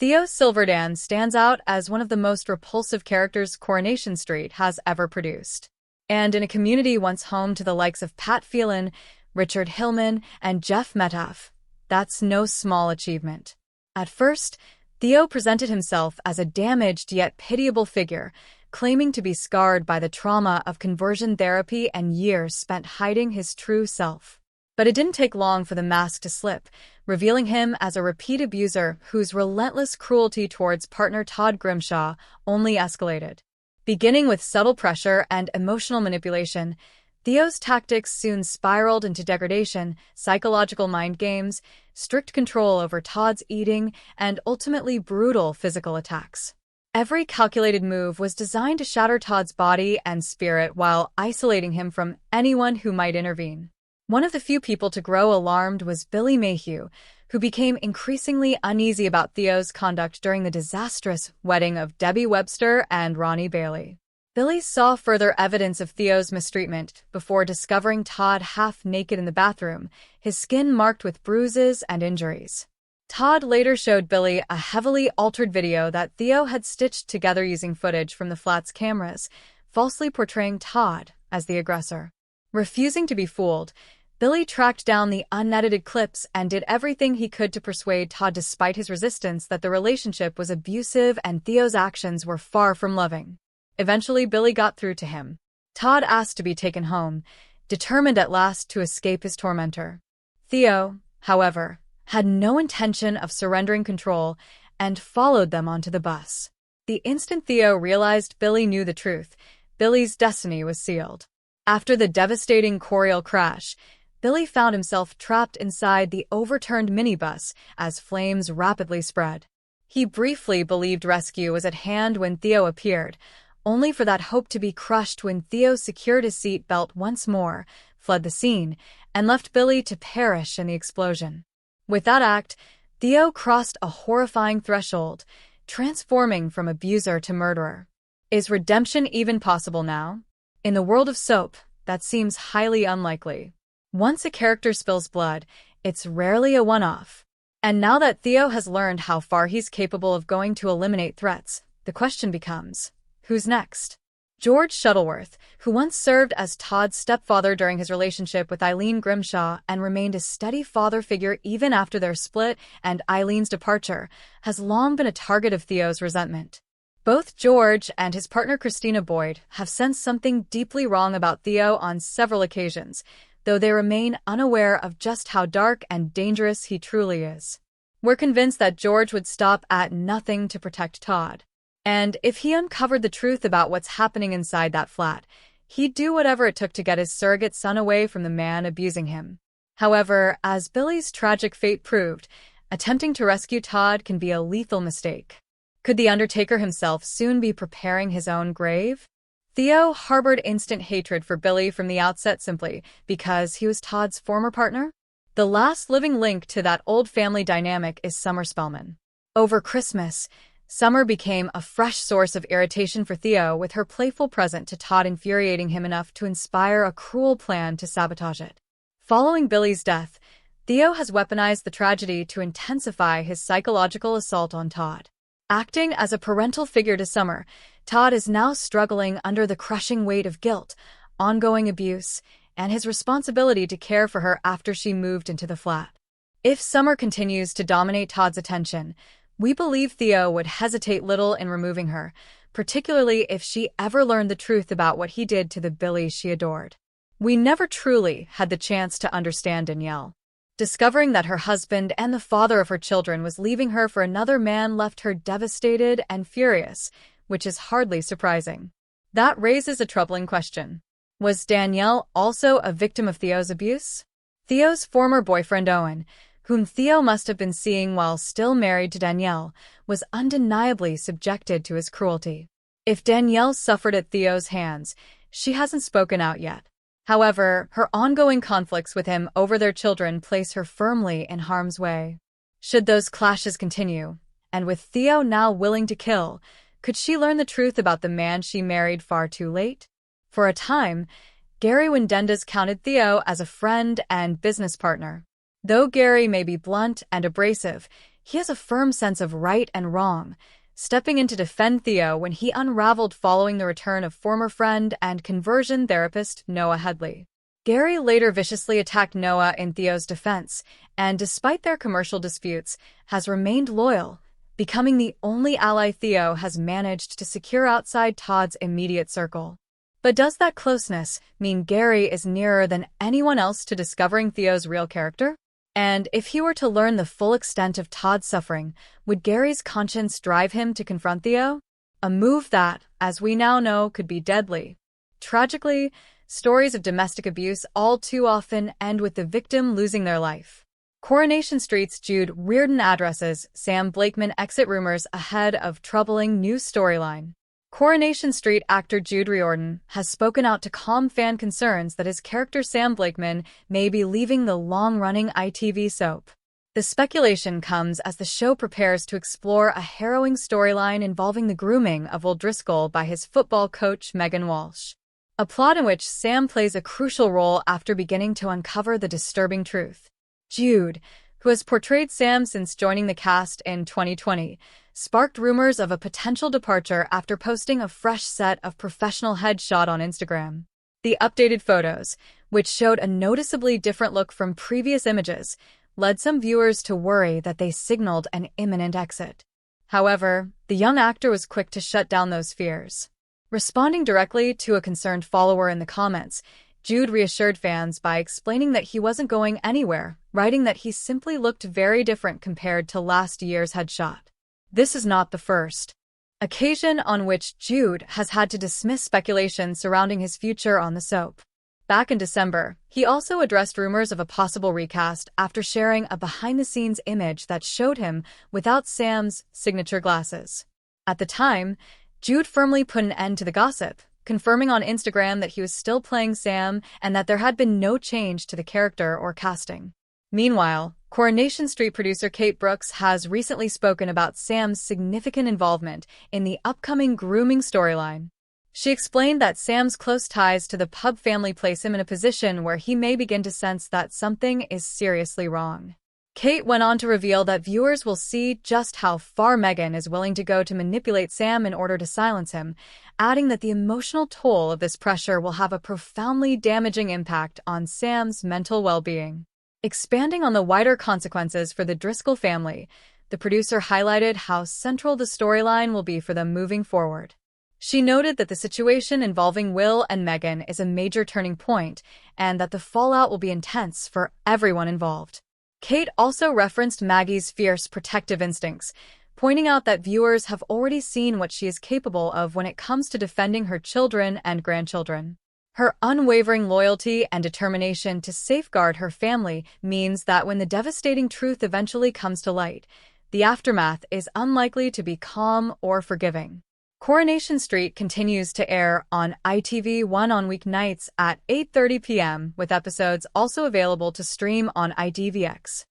Theo Silverdan stands out as one of the most repulsive characters Coronation Street has ever produced. And in a community once home to the likes of Pat Phelan, Richard Hillman, and Jeff Metcalf, that's no small achievement. At first, Theo presented himself as a damaged yet pitiable figure, claiming to be scarred by the trauma of conversion therapy and years spent hiding his true self. But it didn't take long for the mask to slip, revealing him as a repeat abuser whose relentless cruelty towards partner Todd Grimshaw only escalated. Beginning with subtle pressure and emotional manipulation, Theo's tactics soon spiraled into degradation, psychological mind games, strict control over Todd's eating, and ultimately brutal physical attacks. Every calculated move was designed to shatter Todd's body and spirit while isolating him from anyone who might intervene. One of the few people to grow alarmed was Billy Mayhew, who became increasingly uneasy about Theo's conduct during the disastrous wedding of Debbie Webster and Ronnie Bailey. Billy saw further evidence of Theo's mistreatment before discovering Todd half-naked in the bathroom, his skin marked with bruises and injuries. Todd later showed Billy a heavily altered video that Theo had stitched together using footage from the flat's cameras, falsely portraying Todd as the aggressor. Refusing to be fooled, Billy tracked down the unedited clips and did everything he could to persuade Todd, despite his resistance, that the relationship was abusive and Theo's actions were far from loving. Eventually, Billy got through to him. Todd asked to be taken home, determined at last to escape his tormentor. Theo, however, had no intention of surrendering control and followed them onto the bus. The instant Theo realized Billy knew the truth, Billy's destiny was sealed. After the devastating Corrie crash, Billy found himself trapped inside the overturned minibus as flames rapidly spread. He briefly believed rescue was at hand when Theo appeared, only for that hope to be crushed when Theo secured his seat belt once more, fled the scene, and left Billy to perish in the explosion. With that act, Theo crossed a horrifying threshold, transforming from abuser to murderer. Is redemption even possible now? In the world of soap, that seems highly unlikely. Once a character spills blood, it's rarely a one-off. And now that Theo has learned how far he's capable of going to eliminate threats, the question becomes, who's next? George Shuttleworth, who once served as Todd's stepfather during his relationship with Eileen Grimshaw and remained a steady father figure even after their split and Eileen's departure, has long been a target of Theo's resentment. Both George and his partner Christina Boyd have sensed something deeply wrong about Theo on several occasions, though they remain unaware of just how dark and dangerous he truly is. We're convinced that George would stop at nothing to protect Todd. And if he uncovered the truth about what's happening inside that flat, he'd do whatever it took to get his surrogate son away from the man abusing him. However, as Billy's tragic fate proved, attempting to rescue Todd can be a lethal mistake. Could the Undertaker himself soon be preparing his own grave? Theo harbored instant hatred for Billy from the outset simply because he was Todd's former partner. The last living link to that old family dynamic is Summer Spellman. Over Christmas, Summer became a fresh source of irritation for Theo, with her playful present to Todd infuriating him enough to inspire a cruel plan to sabotage it. Following Billy's death, Theo has weaponized the tragedy to intensify his psychological assault on Todd. Acting as a parental figure to Summer, Todd is now struggling under the crushing weight of guilt, ongoing abuse, and his responsibility to care for her after she moved into the flat. If Summer continues to dominate Todd's attention, we believe Theo would hesitate little in removing her, particularly if she ever learned the truth about what he did to the Billy she adored. We never truly had the chance to understand Danielle. Discovering that her husband and the father of her children was leaving her for another man left her devastated and furious, which is hardly surprising. That raises a troubling question. Was Danielle also a victim of Theo's abuse? Theo's former boyfriend Owen, whom Theo must have been seeing while still married to Danielle, was undeniably subjected to his cruelty. If Danielle suffered at Theo's hands, she hasn't spoken out yet. However, her ongoing conflicts with him over their children place her firmly in harm's way. Should those clashes continue, and with Theo now willing to kill, could she learn the truth about the man she married far too late? For a time, Gary Wendendas counted Theo as a friend and business partner. Though Gary may be blunt and abrasive, he has a firm sense of right and wrong, stepping in to defend Theo when he unraveled following the return of former friend and conversion therapist Noah Headley. Gary later viciously attacked Noah in Theo's defense, and despite their commercial disputes, has remained loyal, becoming the only ally Theo has managed to secure outside Todd's immediate circle. But does that closeness mean Gary is nearer than anyone else to discovering Theo's real character? And if he were to learn the full extent of Todd's suffering, would Gary's conscience drive him to confront Theo? A move that, as we now know, could be deadly. Tragically, stories of domestic abuse all too often end with the victim losing their life. Coronation Street's Jude Reardon addresses Sam Blakeman exit rumors ahead of troubling new storyline. Coronation Street actor Jude Reardon has spoken out to calm fan concerns that his character Sam Blakeman may be leaving the long-running ITV soap. The speculation comes as the show prepares to explore a harrowing storyline involving the grooming of Will Driscoll by his football coach Megan Walsh. A plot in which Sam plays a crucial role after beginning to uncover the disturbing truth. Jude, who has portrayed Sam since joining the cast in 2020, sparked rumors of a potential departure after posting a fresh set of professional headshots on Instagram. The updated photos, which showed a noticeably different look from previous images, led some viewers to worry that they signaled an imminent exit. However, the young actor was quick to shut down those fears. Responding directly to a concerned follower in the comments, Jude reassured fans by explaining that he wasn't going anywhere, writing that he simply looked very different compared to last year's headshot. This is not the first occasion on which Jude has had to dismiss speculation surrounding his future on the soap. Back in December, he also addressed rumors of a possible recast after sharing a behind-the-scenes image that showed him without Sam's signature glasses. At the time, Jude firmly put an end to the gossip, confirming on Instagram that he was still playing Sam and that there had been no change to the character or casting. Meanwhile, Coronation Street producer Kate Brooks has recently spoken about Sam's significant involvement in the upcoming grooming storyline. She explained that Sam's close ties to the pub family place him in a position where he may begin to sense that something is seriously wrong. Kate went on to reveal that viewers will see just how far Megan is willing to go to manipulate Sam in order to silence him, adding that the emotional toll of this pressure will have a profoundly damaging impact on Sam's mental well-being. Expanding on the wider consequences for the Driscoll family, the producer highlighted how central the storyline will be for them moving forward. She noted that the situation involving Will and Megan is a major turning point and that the fallout will be intense for everyone involved. Kate also referenced Maggie's fierce protective instincts, pointing out that viewers have already seen what she is capable of when it comes to defending her children and grandchildren. Her unwavering loyalty and determination to safeguard her family means that when the devastating truth eventually comes to light, the aftermath is unlikely to be calm or forgiving. Coronation Street continues to air on ITV1 on weeknights at 8:30 p.m., with episodes also available to stream on ITVX.